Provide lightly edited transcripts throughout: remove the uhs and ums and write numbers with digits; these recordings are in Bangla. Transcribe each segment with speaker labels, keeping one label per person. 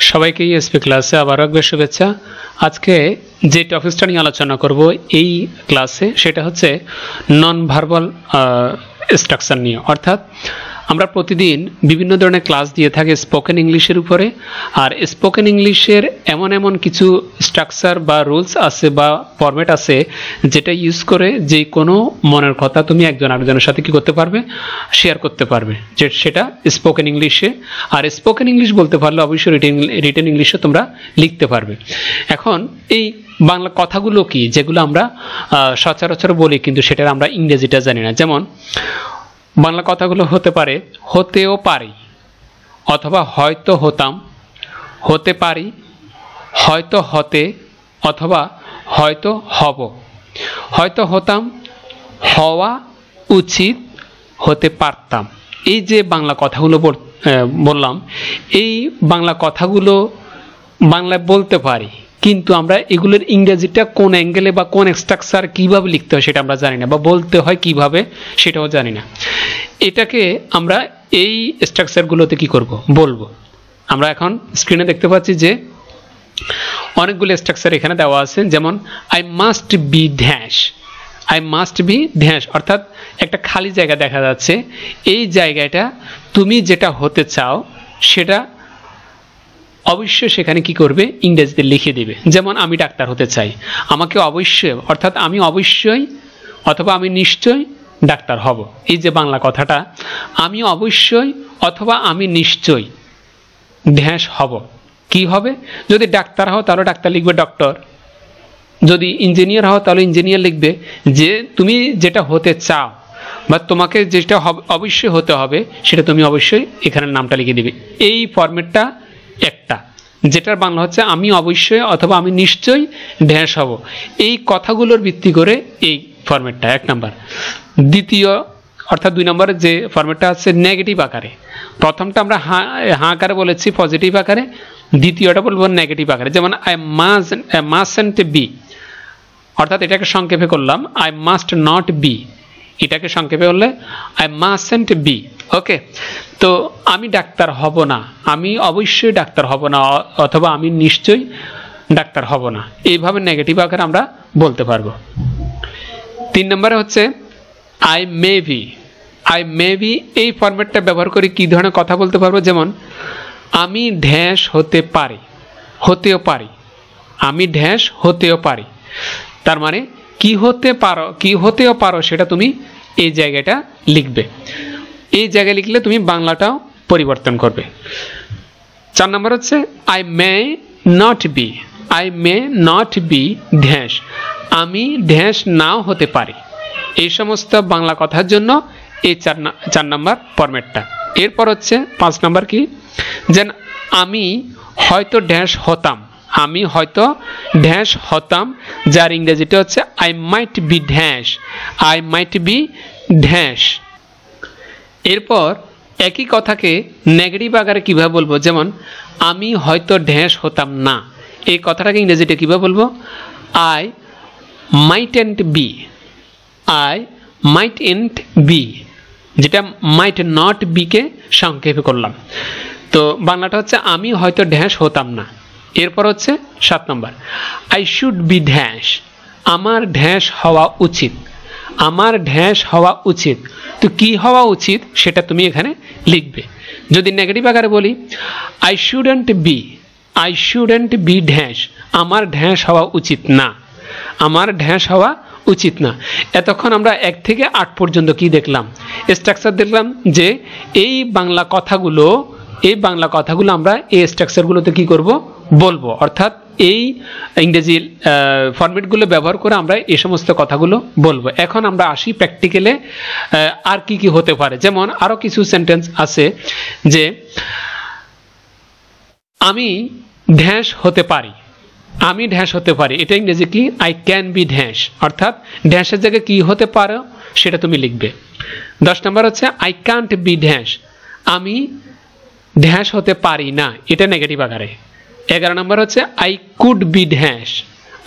Speaker 1: সবাইকে এসপি ক্লাসে আবার একবার শুভেচ্ছা। আজকে যে টপিকটা নিয়ে আলোচনা করব এই ক্লাসে সেটা হচ্ছে নন ভার্বাল স্ট্রাকচার নিয়ে। অর্থাৎ আমরা প্রতিদিন বিভিন্ন ধরনের ক্লাস দিয়ে থাকি স্পোকেন ইংলিশের উপরে, আর স্পোকেন ইংলিশের এমন এমন কিছু স্ট্রাকচার বা রুলস আছে বা ফরম্যাট আছে যেটা ইউজ করে যে কোনো মনের কথা তুমি একজন আরেকজনের সাথে কি করতে পারবে, শেয়ার করতে পারবে, যে সেটা স্পোকেন ইংলিশে। আর স্পোকেন ইংলিশ বলতে পারলে অবশ্যই রিটেন ইংলিশে তোমরা লিখতে পারবে। এখন এই বাংলা কথাগুলো কি যেগুলো আমরা সচরাচর বলি কিন্তু সেটার আমরা ইংরেজিটা জানি না। যেমন বাংলা কথাগুলো হতে পারে হতেও পারি, অথবা হয়তো হতাম, হতে পারি, হয়তো হতে, অথবা হয়তো হব, হয়তো হতাম, হওয়া উচিত, হতে পারতাম। এই যে বাংলা কথাগুলো বললাম, এই বাংলা কথাগুলো বাংলায় বলতে পারি কিন্তু আমরা এগুলোর ইংরেজিটা কোন অ্যাঙ্গেলে বা কোন স্ট্রাকচার কিভাবে লিখতে হয় সেটা আমরা জানি না, বা বলতে হয় কিভাবে সেটাও জানি না। এটাকে আমরা এই স্ট্রাকচারগুলোতে কি করব, বলবো। আমরা এখন স্ক্রিনে দেখতে পাচ্ছি যে অনেকগুলো স্ট্রাকচার এখানে দেওয়া আছে। যেমন I must be dash, I must be dash, অর্থাৎ একটা খালি জায়গা দেখা যাচ্ছে। এই জায়গাটা তুমি যেটা হতে চাও সেটা অবশ্যই সেখানে কি করবে, ইংরেজিতে লিখে দিবে। যেমন আমি ডাক্তার হতে চাই, আমাকে অবশ্যই, অর্থাৎ আমি অবশ্যই অথবা আমি নিশ্চয়ই ডাক্তার হব। এই যে বাংলা কথাটা আমি অবশ্যই অথবা আমি নিশ্চয়ই ড্যাশ হব, কি হবে? যদি ডাক্তার হও তাহলে ডাক্তার লিখবে ডক্টর, যদি ইঞ্জিনিয়ার হও তাহলে ইঞ্জিনিয়ার লিখবে। যে তুমি যেটা হতে চাও বা তোমাকে যেটা অবশ্যই হতে হবে সেটা তুমি অবশ্যই এখানের নামটা লিখে দিবে। এই ফরম্যাটটা একটা, যেটার বাংলা হচ্ছে আমি অবশ্যই অথবা আমি নিশ্চয়ই ড্যাশ হব। এই কথাগুলোর ভিত্তি করে এই ফরম্যাটটা এক নাম্বার। দ্বিতীয় অর্থাৎ 2 নম্বরের যে ফরম্যাটটা আছে নেগেটিভ আকারে, প্রথমটা আমরা হ্যাঁ আকারে বলেছি পজিটিভ আকারে, দ্বিতীয়টা বলবো নেগেটিভ আকারে। যেমন আই মাস্টন্ট বি, অর্থাৎ এটাকে সংক্ষেপে করলাম আই মাস্ট নট বি, এটাকে সংক্ষেপে করলে আই মাস্টন্ট বি। ওকে, তো আমি ডাক্তার হব না, আমি অবশ্যই ডাক্তার হব না, অথবা আমি নিশ্চয়ই ডাক্তার হব না। এইভাবে নেগেটিভ আকারে আমরা বলতে পারবো। 3 নম্বরে হচ্ছে I may be, I may be. এই ফরম্যাটটা ব্যবহার করে কি ধরনের কথা বলতে পারবো? যেমন আমি ড্যাশ হতে পারি, হতেও পারি, আমি ড্যাশ হতেও পারি। তার মানে কি হতে পারো, কি হতেও পারো সেটা তুমি এই জায়গাটা লিখবে। এই জায়গায় লিখলে তুমি বাংলাটাও পরিবর্তন করবে। 4 নম্বর হচ্ছে I may not be, I may not be dash, আমি ড্যাশ নাও হতে পারি। এই সমস্ত বাংলা কথার জন্য এই 4 নম্বর ফরম্যাটটা। এরপর হচ্ছে 5 নম্বর কি, যে আমি হয়তো ড্যাশ হতাম, আমি হয়তো ড্যাশ হতাম, যার ইংরেজিটা হচ্ছে I might be dash, I might be dash. এরপর একই কথাকে নেগেটিভ আকারে কীভাবে বলবো? যেমন আমি হয়তো ড্যাশ হতাম না, এই কথাটাকে ইংরেজিতে কীভাবে বলবো? আই মাইটেন্ট বি, আই মাইটেন্ট বি, যেটা মাইট নট বিকে সংক্ষেপে করলাম। তো বাংলাটা হচ্ছে আমি হয়তো ড্যাশ হতাম না। এরপর হচ্ছে 7 নম্বর আই শুড বি ড্যাশ, আমার ড্যাশ হওয়া উচিত, আমার ড্যাশ হওয়া উচিত। তো কি হওয়া উচিত সেটা তুমি এখানে লিখবে। যদি নেগেটিভ আকারে বলি I shouldn't B, I shouldn't B dash, আমার ড্যাশ হওয়া উচিত না, আমার ড্যাশ হওয়া উচিত না। এতক্ষণ আমরা 1 থেকে 8 পর্যন্ত কি দেখলাম, স্ট্রাকচার দেখলাম, যে এই বাংলা কথাগুলো আমরা এই স্ট্রাকচারগুলোতে কি করব, বলবো। অর্থাৎ এই ইংরেজি ফরম্যাটগুলো ব্যবহার করে আমরা এই সমস্ত কথাগুলো বলবো। এখন আমরা আসি প্র্যাকটিক্যালে আর কি কি হতে পারে। যেমন আরও কিছু সেন্টেন্স আছে যে আমি ড্যাশ হতে পারি, আমি ড্যাশ হতে পারি, এটা ইংরেজি কি, আই ক্যান বি ড্যাশ, অর্থাৎ ড্যাশের জায়গায় কি হতে পারো সেটা তুমি লিখবে। 10 নম্বর হচ্ছে আই কান্ট বি ড্যাশ, আমি ড্যাশ হতে পারি না, এটা নেগেটিভ আকারে। 11 নম্বর হচ্ছে I could be dash,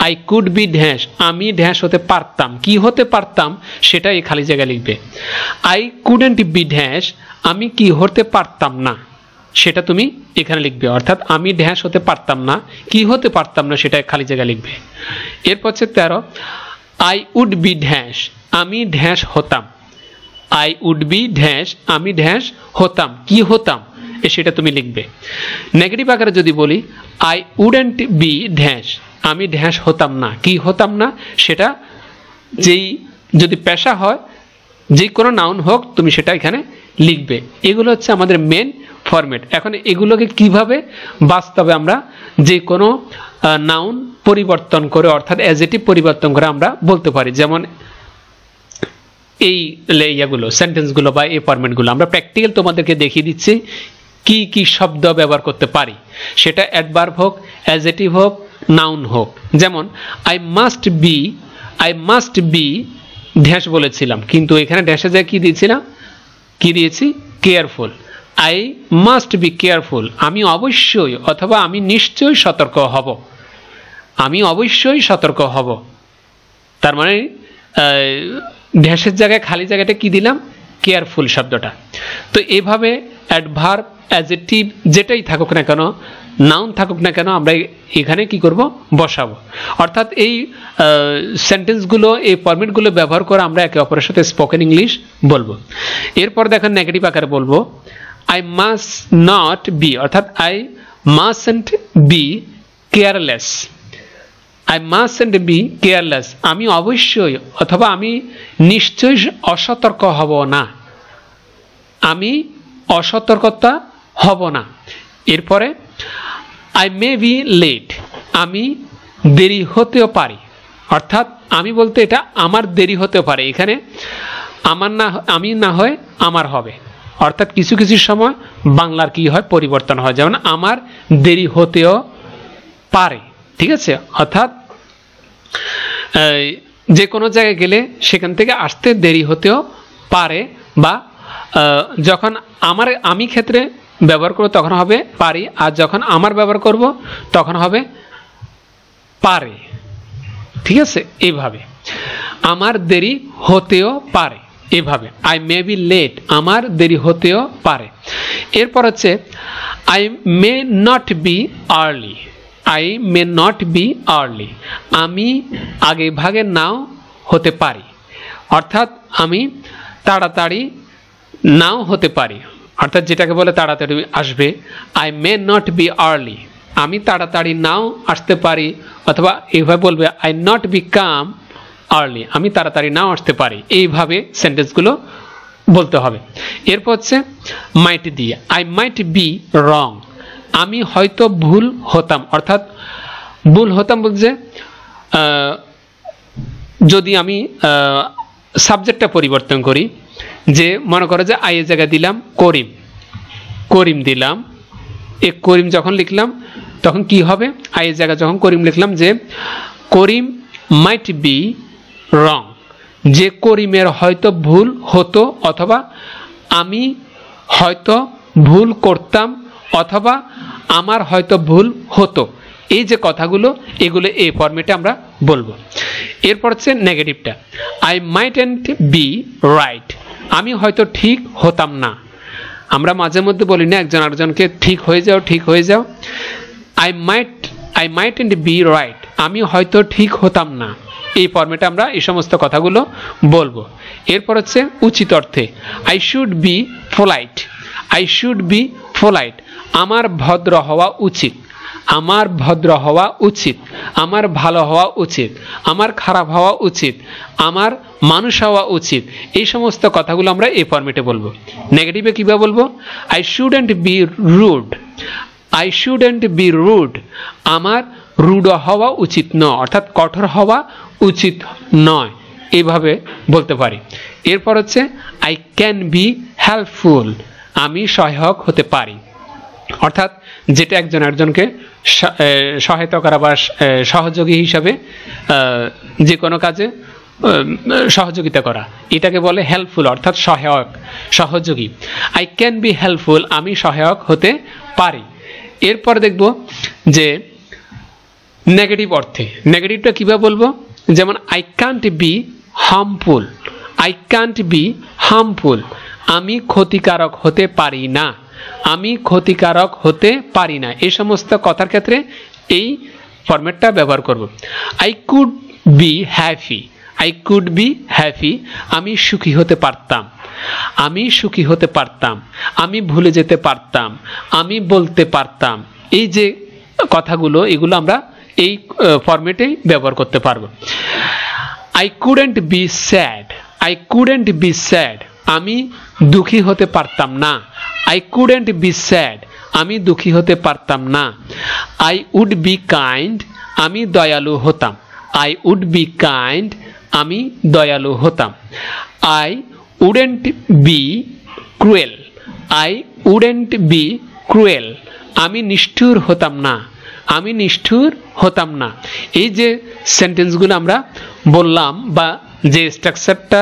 Speaker 1: I could be dash, আমি ড্যাশ হতে পারতাম, কি হতে পারতাম সেটা এই খালি জায়গায় লিখবে। আই কুডেন্ট বি ড্যাশ, আমি কি হতে পারতাম না, সেটা তুমি এখানে লিখবে, অর্থাৎ আমি ড্যাশ হতে পারতাম না, কি হতে পারতাম না সেটা খালি জায়গা লিখবে। এরপর হচ্ছে 13, আই উড বি ড্যাশ, আমি ড্যাশ হতাম। আই উড বি ড্যাশ, আমি ড্যাশ হতাম, কি হতাম সেটা তুমি লিখবে। নেগেটিভ আকারে যদি বলি আই উডেন্ট বি ড্যাশ, আমি ড্যাশ হতাম না, কি হতাম না সেটা, যেই যদি পেশা হয় যে কোনো নাউন হোক তুমি সেটা এখানে লিখবে। এগুলো হচ্ছে আমাদের মেন ফরম্যাট। এখন এগুলোকে কিভাবে বাস্তবে আমরা যে কোনো নাউন পরিবর্তন করে অর্থাৎ অ্যাডজেক্টিভ পরিবর্তন করে আমরা বলতে পারি, যেমন এই ইয়াগুলো সেন্টেন্সগুলো বা এই ফরম্যাটগুলো আমরা প্র্যাকটিক্যাল তোমাদেরকে দেখিয়ে দিচ্ছি কি কি শব্দ ব্যবহার করতে পারি, সেটা অ্যাডভার্ব হোক, অ্যাডজেক্টিভ হোক, নাউন হোক। যেমন আই মাস্ট বি ড্যাশ বলেছিলাম, কিন্তু এখানে ড্যাশে যায় কি দিয়েছিলাম, কি দিয়েছি, careful. I must be careful, আমি অবশ্যই অথবা আমি নিশ্চয়ই সতর্ক হব, আমি অবশ্যই সতর্ক হব। তার মানে ড্যাশের জায়গায় খালি জায়গাটা কি দিলাম, কেয়ারফুল শব্দটা। তো এইভাবে অ্যাডভার্ব, অ্যাডজেক্টিভ যেটাই থাকুক না কেন, নাউন থাকুক না কেন, আমরা এখানে কি করব, বসাবো। অর্থাৎ এই সেন্টেন্সগুলো, এই ফরম্যাটগুলো ব্যবহার করে আমরা একে অপরের সাথে স্পোকেন ইংলিশ বলবো। এরপর দেখেন নেগেটিভ আকারে বলবো আই মাস্ট নট বি, অর্থাৎ I mustn't be careless. I mustn't be careless, আমি অবশ্যই অথবা আমি নিশ্চয়ই অসতর্ক হব না, আমি অসতর্কতা হব না। এরপরে আই মে বি লেট, আমি দেরি হতেও পারি, অর্থাৎ আমি বলতে এটা আমার দেরি হতেও পারে, এখানে আমার না, আমি না হয় আমার হবে, অর্থাৎ কিছু কিছু সময় বাংলার কি হয়, পরিবর্তন হয়। যেমন আমার দেরি হতেও পারে, ঠিক আছে, অর্থাৎ যে কোনো জায়গায় গেলে সেখান থেকে আসতে দেরি হতেও পারে, বা যখন আমি ক্ষেত্রে ব্যবহার করব তখন হবে পারি, আর যখন আমার ব্যবহার করব তখন হবে পারে, ঠিক আছে। এইভাবে আমার দেরি হতেও পারে, এভাবে আই মে বি লেট, আমার দেরি হতেও পারে। এরপর হচ্ছে I may not be early, I may not be early, আমি আগে ভাগে নাও হতে পারি, অর্থাৎ আমি তাড়াতাড়ি নাও হতে পারি, অর্থাৎ যেটাকে বলে তাড়াতাড়ি আসবে। I may not be early, আমি তাড়াতাড়ি নাও আসতে পারি, অথবা এইভাবে বলবে I not be come early, আমি তাড়াতাড়ি নাও আসতে পারি। এইভাবে সেন্টেন্সগুলো বলতে হবে। এরপর হচ্ছে মাইট দিয়ে আই মাইট বি রং, আমি হয়তো ভুল হতাম, অর্থাৎ ভুল হতাম বলছে যদি আমি সাবজেক্টটা পরিবর্তন করি, যে মনে করো যে আইয়ের জায়গায় দিলাম করিম, করিম দিলাম, এক করিম যখন লিখলাম তখন কি হবে, আইয়ের জায়গায় যখন করিম লিখলাম যে করিম মাইট বি রং, যে করিমের হয়তো ভুল হতো, অথবা আমি হয়তো ভুল করতাম, অথবা আমার হয়তো ভুল হতো। এই যে কথাগুলো, এগুলো এই ফরম্যাটে আমরা বলবো। এরপর হচ্ছে নেগেটিভটা আই মাইটন্ট বি রাইট, আমি হয়তো ঠিক হতাম না। আমরা মাঝে মধ্যে বলি না একজন আরেকজনকে ঠিক হয়ে যাও, ঠিক হয়ে যাও। আই মাইটন্ট বি রাইট, আমি হয়তো ঠিক হতাম না। এই ফরম্যাটে আমরা এই সমস্ত কথাগুলো বলবো। এরপর হচ্ছে উচিত অর্থে I should be polite, I should be polite, আমার ভদ্র হওয়া উচিত, আমার ভদ্র হওয়া উচিত, আমার ভালো হওয়া উচিত, আমার খারাপ হওয়া উচিত, আমার মানুষ হওয়া উচিত। এই সমস্ত কথাগুলো আমরা এই ফরম্যাটে বলবো। নেগেটিভে কীভাবে বলবো, I shouldn't be rude, I shouldn't be rude, আমার রুড হওয়া উচিত নয়, অর্থাৎ কঠোর হওয়া উচিত নয়, এইভাবে বলতে পারি। এরপর হচ্ছে আই ক্যান বি হেল্পফুল, আমি সহায়ক হতে পারি, অর্থাৎ যেটা একজন একজনকে সহায়তা করা বা সহযোগী হিসাবে যে কোনো কাজে সহযোগিতা করা, এটাকে বলে হেল্পফুল, অর্থাৎ সহায়ক, সহযোগী। আই ক্যান বি হেল্পফুল, আমি সহায়ক হতে পারি। এরপর দেখব যে নেগেটিভ অর্থে, নেগেটিভটা কীভাবে বলবো, যেমন I can't be harmful, I can't be harmful, আমি ক্ষতিকারক হতে পারি না, আমি ক্ষতিকারক হতে পারি না, এই সমস্ত কথার ক্ষেত্রে এই ফরম্যাটটা ব্যবহার করব। I could be happy, I could be happy, আমি সুখী হতে পারতাম, আমি সুখী হতে পারতাম, আমি ভুলে যেতে পারতাম, আমি বলতে পারতাম। এই যে কথাগুলো, এগুলো আমরা এই ফরম্যাটেই ব্যবহার করতে পারবো। I couldn't be sad, I couldn't be sad, আমি দুঃখী হতে পারতাম না, আই কুডেন্ট বি স্যাড, আমি দুঃখী হতে পারতাম না। আই উড বি কাইন্ড, আমি দয়ালু হতাম, আই উড বি কাইন্ড, আমি দয়ালু হতাম। I wouldn't B cruel, I wouldn't B cruel, আমি নিষ্ঠুর হতাম না, আমি নিষ্ঠুর হতাম না। এই যে সেন্টেন্সগুলো আমরা বললাম বা যে স্ট্রাকচারটা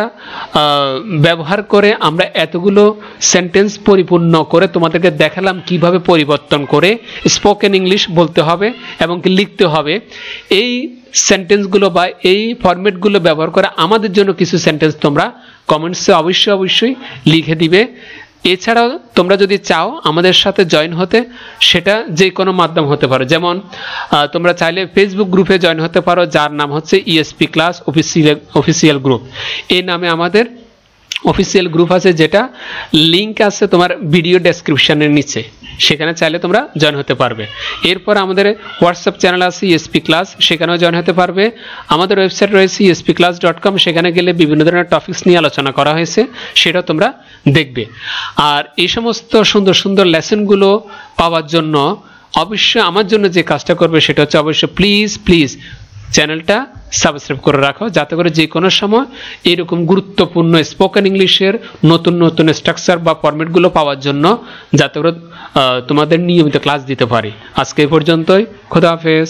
Speaker 1: ব্যবহার করে আমরা এতগুলো সেন্টেন্স পরিপূর্ণ করে তোমাদেরকে দেখালাম কিভাবে পরিবর্তন করে স্পোকেন ইংলিশ বলতে হবে এবং কি লিখতে হবে। এই সেন্টেন্সগুলো বা এই ফরম্যাটগুলো ব্যবহার করে আমাদের জন্য কিছু সেন্টেন্স তোমরা কমেন্টসে অবশ্যই লিখে দিবে। এছাড়াও তোমরা যদি চাও আমাদের সাথে জয়েন হতে, সেটা যে কোনো মাধ্যম হতে পারে। যেমন তোমরা চাইলে ফেসবুক গ্রুপে জয়েন হতে পারো, যার নাম হচ্ছে ইএসপি ক্লাস অফিসিয়াল গ্রুপ। এই নামে আমাদের অফিসিয়াল গ্রুপ আছে, যেটা লিংক আছে তোমার ভিডিও ডেসক্রিপশনের নিচে, সেখানে চাইলে তোমরা জয়েন হতে পারবে। এরপর আমাদের হোয়াটসঅ্যাপ চ্যানেল আছে ইএসপি ক্লাস, সেখানেও জয়েন হতে পারবে। আমাদের ওয়েবসাইট রয়েছে espclass.com, সেখানে গেলে বিভিন্ন ধরনের টপিকস নিয়ে আলোচনা করা হয়েছে, সেটা তোমরা দেখবে। আর এই সমস্ত সুন্দর সুন্দর লেসনগুলো পাওয়ার জন্য অবশ্যই আমার জন্য যে কাজটা করবে সেটা হচ্ছে অবশ্যই প্লিজ চ্যানেলটা সাবস্ক্রাইব করে রাখো, যাতে করে যে কোনো সময় এরকম গুরুত্বপূর্ণ স্পোকেন ইংলিশের নতুন নতুন স্ট্রাকচার বা ফরম্যাটগুলো পাওয়ার জন্য যাতে করে তোমাদের নিয়মিত ক্লাস দিতে পারি। আজকে এই পর্যন্তই, খোদা হাফেজ।